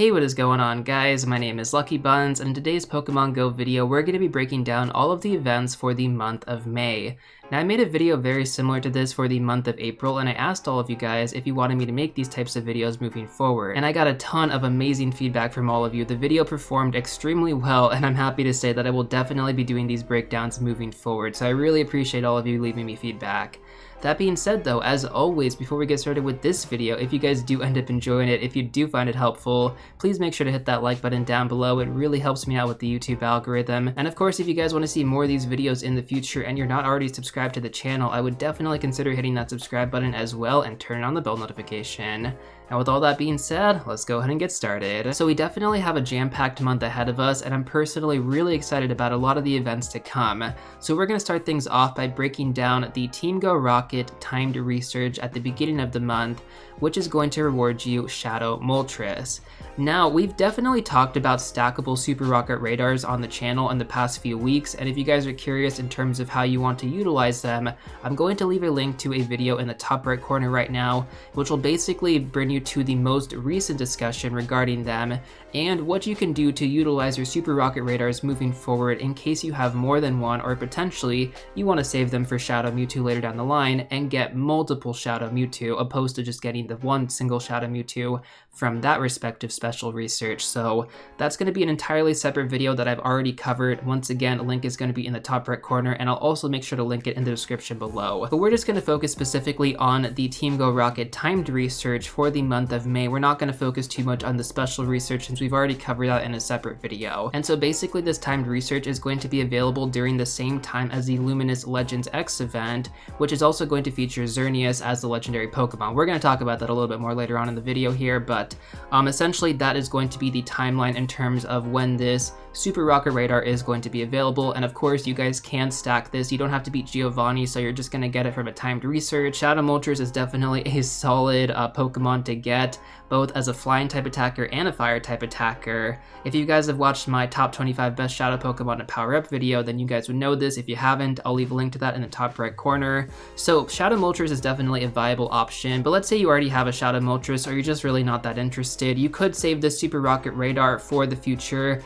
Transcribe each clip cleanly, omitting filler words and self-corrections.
Hey, what is going on, guys? My name is Lucky Buns, and in today's Pokemon Go video, we're going to be breaking down all of the events for the month of May. Now, I made a video very similar to this for the month of April, and I asked all of you guys if you wanted me to make these types of videos moving forward, and I got a ton of amazing feedback from all of you. The video performed extremely well, and I'm happy to say that I will definitely be doing these breakdowns moving forward, so I really appreciate all of you leaving me feedback. That being said though, as always, before we get started with this video, if you guys do end up enjoying it, if you do find it helpful, please make sure to hit that like button down below. It really helps me out with the YouTube algorithm. And of course, if you guys want to see more of these videos in the future and you're not already subscribed to the channel, I would definitely consider hitting that subscribe button as well and turning on the bell notification. Now with all that being said, let's go ahead and get started. So we definitely have a jam-packed month ahead of us, and I'm personally really excited about a lot of the events to come. So we're going to start things off by breaking down the Team Go Rocket timed research at the beginning of the month, which is going to reward you Shadow Moltres. Now, we've definitely talked about stackable Super Rocket radars on the channel in the past few weeks, and if you guys are curious in terms of how you want to utilize them, I'm going to leave a link to a video in the top right corner right now, which will basically bring you to the most recent discussion regarding them and what you can do to utilize your Super Rocket radars moving forward in case you have more than one, or potentially you want to save them for Shadow Mewtwo later down the line and get multiple Shadow Mewtwo opposed to just getting the one single Shadow Mewtwo from that respective special research. So that's going to be an entirely separate video that I've already covered. Once again, a link is going to be in the top right corner, and I'll also make sure to link it in the description below. But we're just going to focus specifically on the Team Go Rocket timed research for the month of May. We're not going to focus too much on the special research since we've already covered that in a separate video. And so basically this timed research is going to be available during the same time as the Luminous Legends X event, which is also going to feature Xerneas as the legendary Pokemon. We're going to talk about that a little bit more later on in the video here, but essentially that is going to be the timeline in terms of when this Super Rocket radar is going to be available. And of course, you guys can stack this. You don't have to beat Giovanni, so you're just going to get it from a timed research. Shadow Moltres is definitely a solid Pokemon to get, both as a flying type attacker and a fire type attacker. If you guys have watched my top 25 best Shadow Pokemon to power up video, then you guys would know this. If you haven't, I'll leave a link to that in the top right corner. So Shadow Moltres is definitely a viable option, but let's say you already have a Shadow Moltres or you're just really not that interested. You could save this Super Rocket radar for the future.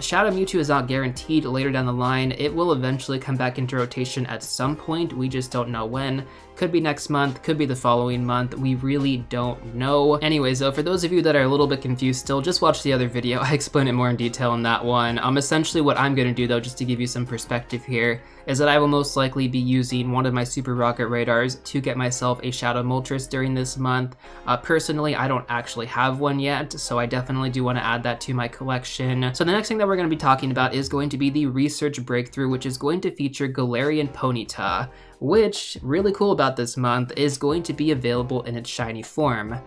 Shadow Mewtwo is not guaranteed later down the line. It will eventually come back into rotation at some point. We just don't know when. Could be next month, could be the following month. We really don't know. Anyways, though, for those of you that are a little bit confused still, just watch the other video. I explain it more in detail in that one. Essentially what I'm going to do, though, just to give you some perspective here, is that I will most likely be using one of my Super Rocket radars to get myself a Shadow Moltres during this month. Personally, I don't actually have one yet, so I definitely do want to add that to my collection. So the next thing that we're going to be talking about is going to be the research breakthrough, which is going to feature Galarian Ponyta, which, really cool about this month, is going to be available in its shiny form.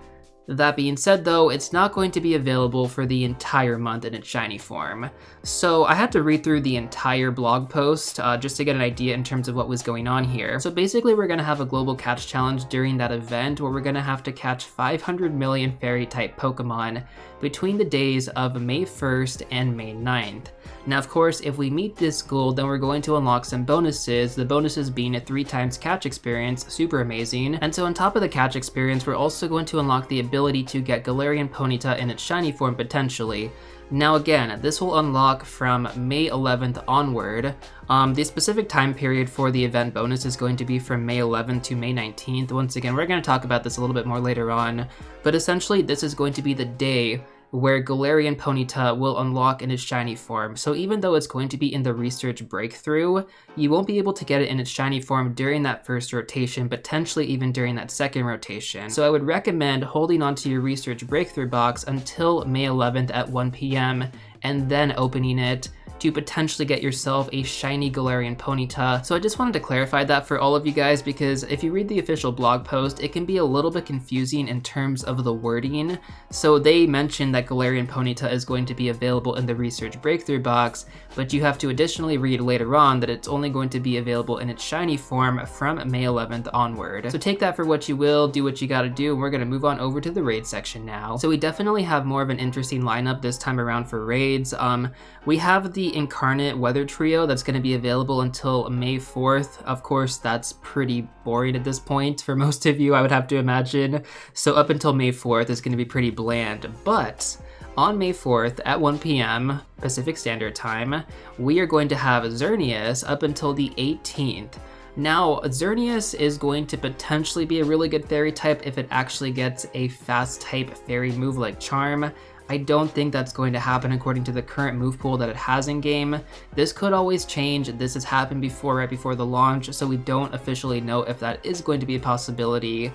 That being said though, it's not going to be available for the entire month in its shiny form. So I had to read through the entire blog post just to get an idea in terms of what was going on here. So basically we're going to have a global catch challenge during that event where we're going to have to catch 500 million fairy type Pokemon between the days of May 1st and May 9th. Now of course, if we meet this goal, then we're going to unlock some bonuses, the bonuses being a 3x catch experience, super amazing. And so on top of the catch experience, we're also going to unlock the ability to get Galarian Ponyta in its shiny form potentially. Now again, this will unlock from May 11th onward. The specific time period for the event bonus is going to be from May 11th to May 19th. Once again, we're going to talk about this a little bit more later on, but essentially this is going to be the day where Galarian Ponyta will unlock in its shiny form. So even though it's going to be in the research breakthrough, you won't be able to get it in its shiny form during that first rotation, potentially even during that second rotation. So I would recommend holding onto your research breakthrough box until May 11th at 1 p.m. and then opening it to potentially get yourself a shiny Galarian Ponyta. So I just wanted to clarify that for all of you guys, because if you read the official blog post, it can be a little bit confusing in terms of the wording. So they mentioned that Galarian Ponyta is going to be available in the research breakthrough box, but you have to additionally read later on that it's only going to be available in its shiny form from May 11th onward. So take that for what you will, do what you gotta do, and we're gonna move on over to the raid section now. So we definitely have more of an interesting lineup this time around for raids. We have the Incarnate Weather Trio that's going to be available until May 4th. Of course, that's pretty boring at this point for most of you, I would have to imagine. So up until May 4th is going to be pretty bland, but on May 4th at 1 p.m. Pacific Standard Time, we are going to have Xerneas up until the 18th. Now, Xerneas is going to potentially be a really good fairy type if it actually gets a fast type fairy move like Charm. I don't think that's going to happen according to the current move pool that it has in game. This could always change. This has happened before, right before the launch, so we don't officially know if that is going to be a possibility.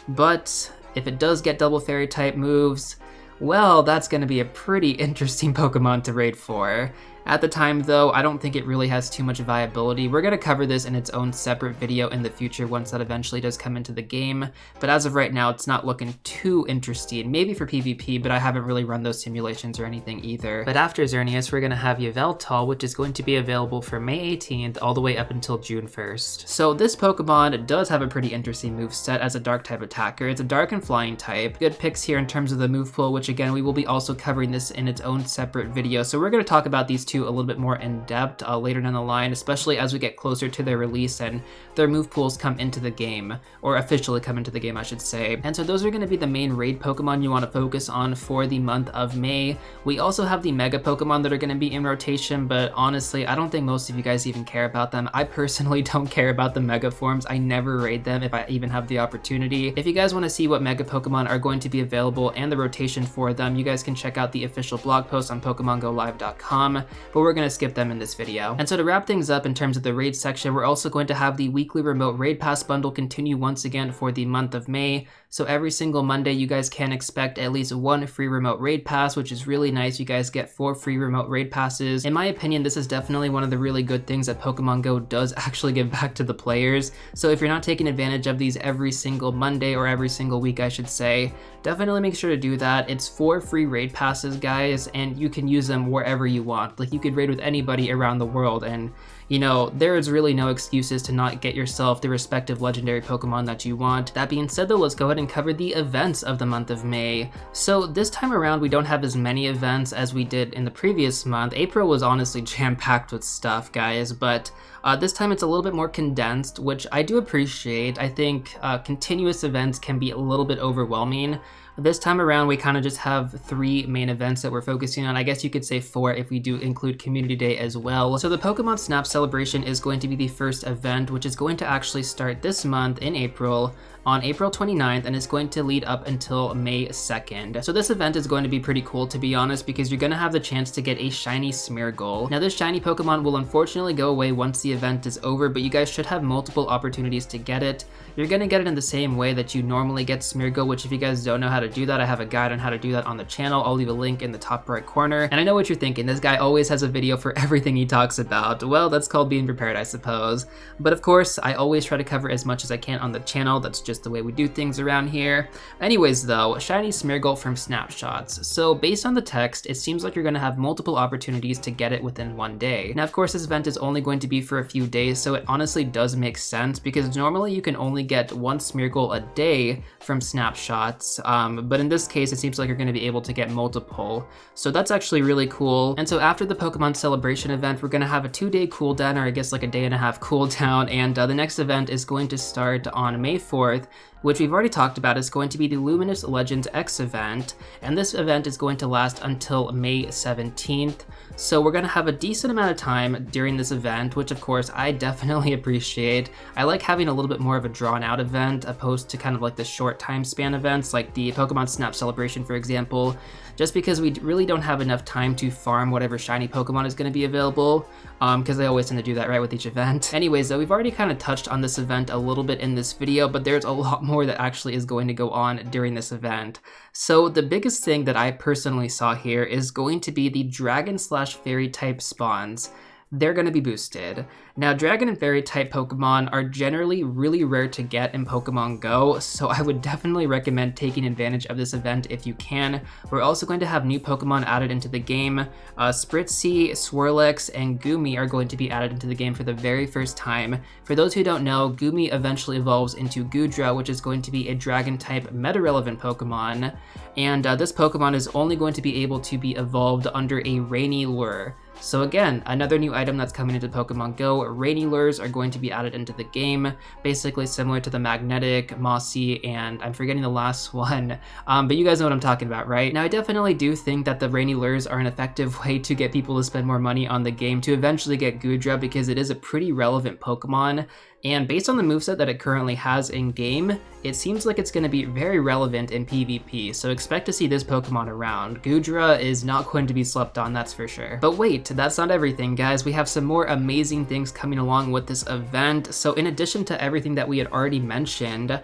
But if it does get double fairy type moves, well, that's going to be a pretty interesting Pokemon to raid for. At the time though, I don't think it really has too much viability. We're going to cover this in its own separate video in the future once that eventually does come into the game, but as of right now it's not looking too interesting. Maybe for PvP, but I haven't really run those simulations or anything either. But after Xerneas, we're going to have Yveltal, which is going to be available from May 18th all the way up until June 1st. So this Pokemon does have a pretty interesting moveset as a dark type attacker. It's a dark and flying type. Good picks here in terms of the move pool, which again, we will be also covering this in its own separate video. So we're going to talk about these two a little bit more in depth later down the line, especially as we get closer to their release and their move pools come into the game, or officially come into the game, I should say. And so those are going to be the main raid Pokemon you want to focus on for the month of May. We also have the Mega Pokemon that are going to be in rotation, but honestly, I don't think most of you guys even care about them. I personally don't care about the Mega forms. I never raid them if I even have the opportunity. If you guys want to see what Mega Pokemon are going to be available and the rotation for them, you guys can check out the official blog post on PokemonGoLive.com, but we're going to skip them in this video. And so to wrap things up in terms of the raid section, we're also going to have the weekly remote raid pass bundle continue once again for the month of May. So every single Monday, you guys can expect at least one free remote raid pass, which is really nice. You guys get 4 free remote raid passes. In my opinion, this is definitely one of the really good things that Pokemon Go does actually give back to the players. So if you're not taking advantage of these every single Monday, or every single week, I should say, definitely make sure to do that. It's 4 free raid passes, guys, and you can use them wherever you want. Like, you could raid with anybody around the world, and you know, there is really no excuses to not get yourself the respective legendary Pokemon that you want. That being said though, let's go ahead and cover the events of the month of May. So this time around, we don't have as many events as we did in the previous month. April was honestly jam-packed with stuff, guys, but this time it's a little bit more condensed, which I do appreciate. I think continuous events can be a little bit overwhelming. This time around, we kind of just have 3 main events that we're focusing on. I guess you could say 4 if we do include Community Day as well. So the Pokemon Snap Celebration is going to be the first event, which is going to actually start this month in April, on April 29th, and it's going to lead up until May 2nd. So this event is going to be pretty cool, to be honest, because you're going to have the chance to get a shiny Smeargle. Now this shiny Pokemon will unfortunately go away once the event is over, but you guys should have multiple opportunities to get it. You're going to get it in the same way that you normally get Smeargle, which if you guys don't know how to do that, I have a guide on how to do that on the channel. I'll leave a link in the top right corner. And I know what you're thinking, this guy always has a video for everything he talks about. Well, that's called being prepared, I suppose. But of course, I always try to cover as much as I can on the channel. That's just the way we do things around here. Anyways though, shiny Smeargle from Snapshots. So based on the text, it seems like you're going to have multiple opportunities to get it within one day. Now of course, this event is only going to be for a few days, so it honestly does make sense, because normally you can only get 1 Smeargle a day from Snapshots, but in this case, it seems like you're going to be able to get multiple. So that's actually really cool. And so after the Pokemon Celebration event, we're going to have a 2-day cooldown, or I guess like a day and a half cooldown, and the next event is going to start on May 4th, which we've already talked about, is going to be the Luminous Legends X event, and this event is going to last until May 17th. So we're going to have a decent amount of time during this event, which of course I definitely appreciate. I like having a little bit more of a drawn out event opposed to kind of like the short time span events like the Pokemon Snap Celebration, for example, just because we really don't have enough time to farm whatever shiny Pokemon is going to be available, because I always tend to do that right with each event. Anyways though, we've already kind of touched on this event a little bit in this video, but there's a lot more that actually is going to go on during this event. So the biggest thing that I personally saw here is going to be the Dragon/Fairy type spawns. They're going to be boosted. Now, Dragon and Fairy type Pokemon are generally really rare to get in Pokemon Go, so I would definitely recommend taking advantage of this event if you can. We're also going to have new Pokemon added into the game. Spritzee, Swirlix, and Goomy are going to be added into the game for the very first time. For those who don't know, Goomy eventually evolves into Goodra, which is going to be a Dragon type meta-relevant Pokemon, and this Pokemon is only going to be able to be evolved under a Rainy Lure. So again, another new item that's coming into Pokemon Go, rainy lures are going to be added into the game, basically similar to the magnetic, mossy, and I'm forgetting the last one, but you guys know what I'm talking about, right? Now I definitely do think that the rainy lures are an effective way to get people to spend more money on the game to eventually get Goodra, because it is a pretty relevant Pokemon. And based on the moveset that it currently has in-game, it seems like it's going to be very relevant in PvP, so expect to see this Pokemon around. Goodra is not going to be slept on, that's for sure. But wait, that's not everything, guys. We have some more amazing things coming along with this event. So in addition to everything that we had already mentioned,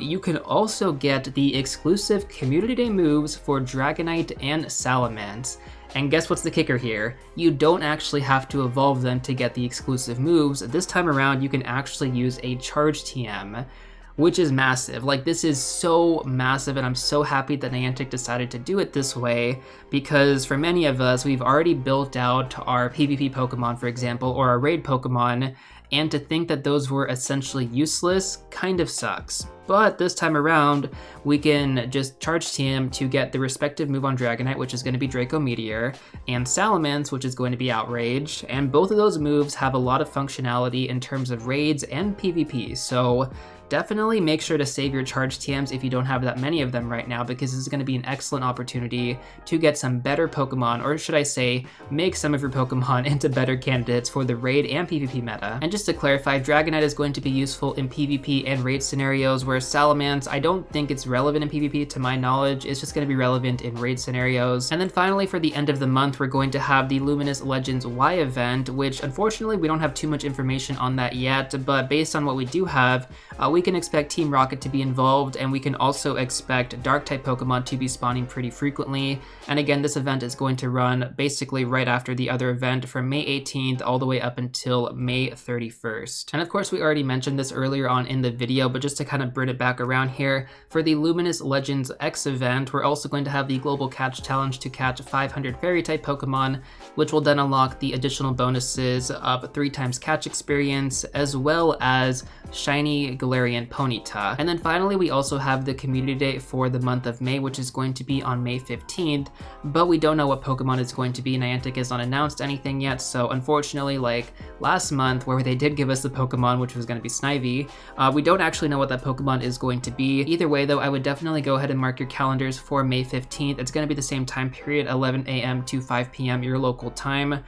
you can also get the exclusive Community Day moves for Dragonite and Salamence. And guess what's the kicker here? You don't actually have to evolve them to get the exclusive moves. This time around, you can actually use a Charge TM, which is massive. Like, this is so massive, and I'm so happy that Niantic decided to do it this way, because for many of us, we've already built out our PvP Pokemon, for example, or our raid Pokemon, and to think that those were essentially useless kind of sucks. But this time around, we can just Charge TM to get the respective move on Dragonite, which is going to be Draco Meteor, and Salamence, which is going to be Outrage, and both of those moves have a lot of functionality in terms of raids and PvP, so definitely make sure to save your Charge TMs if you don't have that many of them right now, because this is going to be an excellent opportunity to get some better Pokemon, or should I say, make some of your Pokemon into better candidates for the raid and PvP meta. And just to clarify, Dragonite is going to be useful in PvP and raid scenarios, whereas Salamence, I don't think it's relevant in PvP to my knowledge, it's just going to be relevant in raid scenarios. And then finally, for the end of the month, we're going to have the Luminous Legends Y event, which unfortunately we don't have too much information on that yet, but based on what we do have, we can expect Team Rocket to be involved, and we can also expect Dark-type Pokemon to be spawning pretty frequently. And again, this event is going to run basically right after the other event from May 18th all the way up until May 31st. And of course, we already mentioned this earlier on in the video, but just to kind of bring it back around here, for the Luminous Legends X event, we're also going to have the Global Catch Challenge to catch 500 Fairy-type Pokemon, which will then unlock the additional bonuses of 3x catch experience, as well as Shiny Galarian Ponyta. And then finally, we also have the Community Day for the month of May, which is going to be on May 15th, but we don't know what Pokemon it's going to be. Niantic has not announced anything yet, so unfortunately, like last month where they did give us the Pokemon, which was going to be Snivy, we don't actually know what that Pokemon is going to be. Either way though, I would definitely go ahead and mark your calendars for May 15th. It's going to be the same time period, 11 a.m. to 5 p.m. your local time,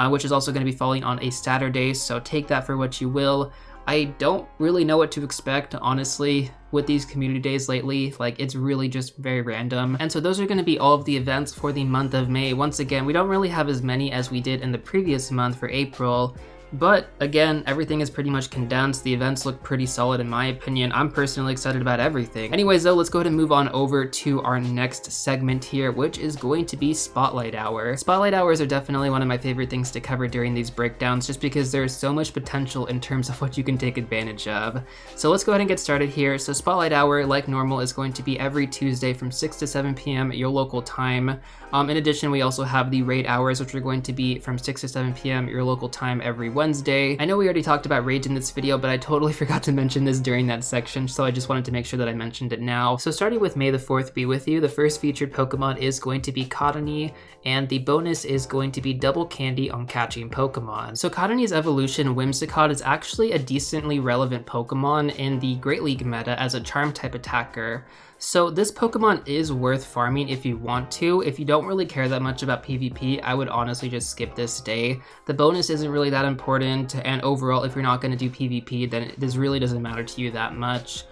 which is also going to be falling on a Saturday, so take that for what you will. I don't really know what to expect, honestly, with these community days lately. Like, it's really just very random. And so those are going to be all of the events for the month of May. Once again, we don't really have as many as we did in the previous month for April, but again, everything is pretty much condensed. The events look pretty solid in my opinion. I'm personally excited about everything. Anyways though, let's go ahead and move on over to our next segment here, which is going to be Spotlight Hour. Spotlight Hours are definitely one of my favorite things to cover during these breakdowns, just because there's so much potential in terms of what you can take advantage of. So let's go ahead and get started here. So Spotlight Hour, like normal, is going to be every Tuesday from 6 to 7 p.m. your local time. In addition, we also have the raid hours, which are going to be from 6 to 7 p.m. your local time every Wednesday. I know we already talked about raids in this video, but I totally forgot to mention this during that section, so I just wanted to make sure that I mentioned it now. So starting with May the 4th be with you, the first featured Pokemon is going to be Cottonee, and the bonus is going to be double candy on catching Pokemon. So Cottonee's evolution, Whimsicott, is actually a decently relevant Pokemon in the Great League meta as a charm type attacker. So this Pokemon is worth farming if you want to. If you don't really care that much about PvP, I would honestly just skip this day. The bonus isn't really that important, and overall, if you're not going to do PvP, then this really doesn't matter to you that much.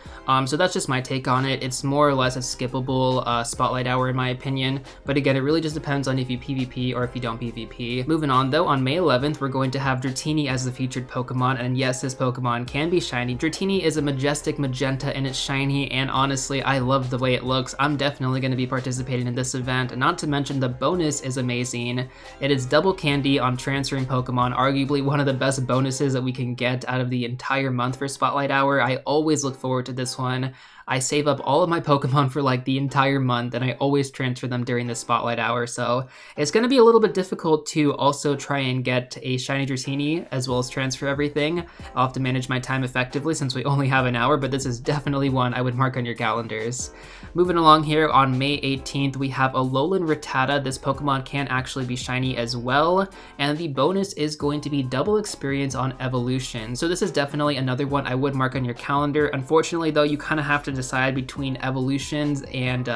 So that's just my take on it. It's more or less a skippable Spotlight Hour in my opinion, but again, it really just depends on if you PvP or if you don't PvP. Moving on though, on May 11th, we're going to have Dratini as the featured Pokemon, and yes, this Pokemon can be shiny. Dratini is a majestic magenta and it's shiny, and honestly, I love the way it looks. I'm definitely going to be participating in this event, not to mention the bonus is amazing. It is double candy on transferring Pokemon, arguably one of the best bonuses that we can get out of the entire month for Spotlight Hour. I always look forward to this one. I save up all of my Pokemon for like the entire month, and I always transfer them during the Spotlight Hour, so it's going to be a little bit difficult to also try and get a Shiny Dratini as well as transfer everything. I'll have to manage my time effectively since we only have an hour, but this is definitely one I would mark on your calendars. Moving along here, on May 18th, we have a Alolan Rattata. This Pokemon can actually be shiny as well, and the bonus is going to be double experience on evolution. So this is definitely another one I would mark on your calendar. Unfortunately though, you kind of have to decide between evolutions and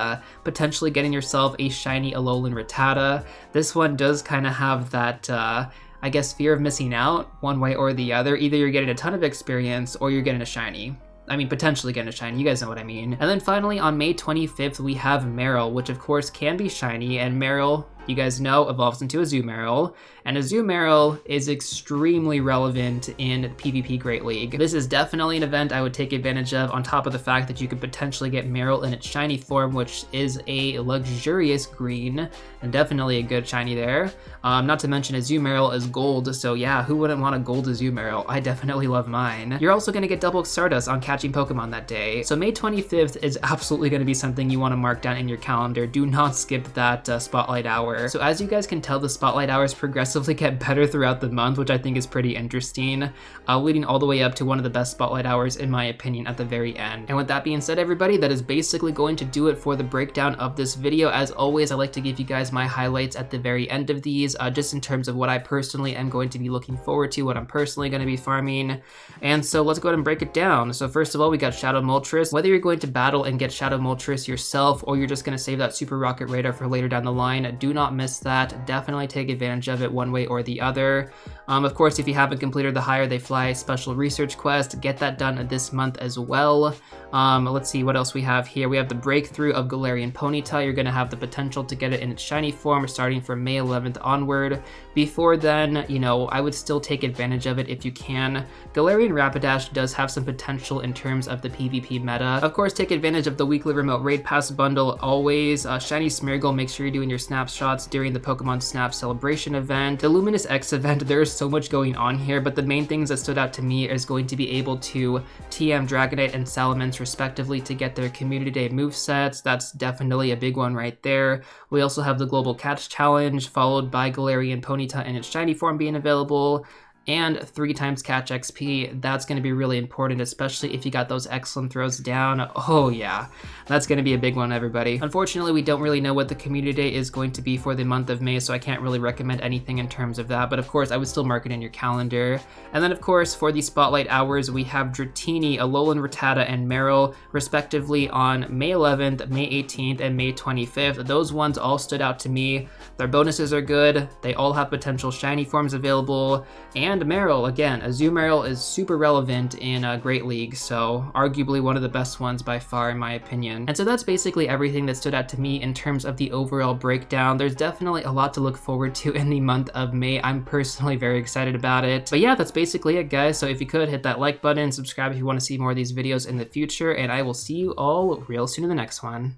potentially getting yourself a shiny Alolan Rattata. This one does kind of have that I guess fear of missing out one way or the other. Either you're getting a ton of experience or you're getting a shiny. I mean, potentially getting a shiny, you guys know what I mean. And then finally on May 25th, we have Marill, which of course can be shiny, and Marill, you guys know, evolves into a Azumarill, and Azumarill is extremely relevant in PvP Great League. This is definitely an event I would take advantage of, on top of the fact that you could potentially get Marill in its shiny form, which is a luxurious green, and definitely a good shiny there. Not to mention Azumarill is gold, so yeah, who wouldn't want a gold Azumarill? I definitely love mine. You're also going to get double Stardust on catching Pokemon that day, so May 25th is absolutely going to be something you want to mark down in your calendar. Do not skip that Spotlight Hour. So as you guys can tell, the Spotlight Hours progressively get better throughout the month, which I think is pretty interesting, leading all the way up to one of the best Spotlight Hours in my opinion at the very end. And with that being said, everybody, that is basically going to do it for the breakdown of this video. As always, I like to give you guys my highlights at the very end of these, just in terms of what I personally am going to be looking forward to, what I'm personally going to be farming. And so let's go ahead and break it down. So first of all, we got Shadow Moltres. Whether you're going to battle and get Shadow Moltres yourself, or you're just going to save that Super Rocket Radar for later down the line, do not miss that. Definitely take advantage of it one way or the other. Of course, if you haven't completed the Higher They Fly special research quest, get that done this month as well. Let's see what else we have here. We have the breakthrough of Galarian Ponyta. You're going to have the potential to get it in its shiny form starting from May 11th onward. Before then, you know, I would still take advantage of it if you can. Galarian Rapidash does have some potential in terms of the PvP meta. Of course, take advantage of the weekly remote raid pass bundle always. Shiny Smeargle, make sure you're doing your snapshots during the Pokemon Snap celebration event. The Luminous X event, there's so much going on here, but the main things that stood out to me is going to be able to TM Dragonite and Salamence respectively to get their Community Day movesets. That's definitely a big one right there. We also have the Global Catch Challenge, followed by Galarian Ponyta in its shiny form being available, and 3 times catch XP. That's going to be really important, especially if you got those excellent throws down. Oh yeah, that's going to be a big one, everybody. Unfortunately, we don't really know what the Community Day is going to be for the month of May, so I can't really recommend anything in terms of that, but of course I would still mark it in your calendar. And then of course for the Spotlight Hours, we have Dratini, Alolan Rattata, and Marill respectively on May 11th, May 18th, and May 25th. Those ones all stood out to me. Their bonuses are good, they all have potential shiny forms available, and Marill, again, Azumarill is super relevant in Great League, so arguably one of the best ones by far in my opinion. And so that's basically everything that stood out to me in terms of the overall breakdown. There's definitely a lot to look forward to in the month of May. I'm personally very excited about it. But yeah, that's basically it, guys. So if you could, hit that like button, subscribe if you want to see more of these videos in the future, and I will see you all real soon in the next one.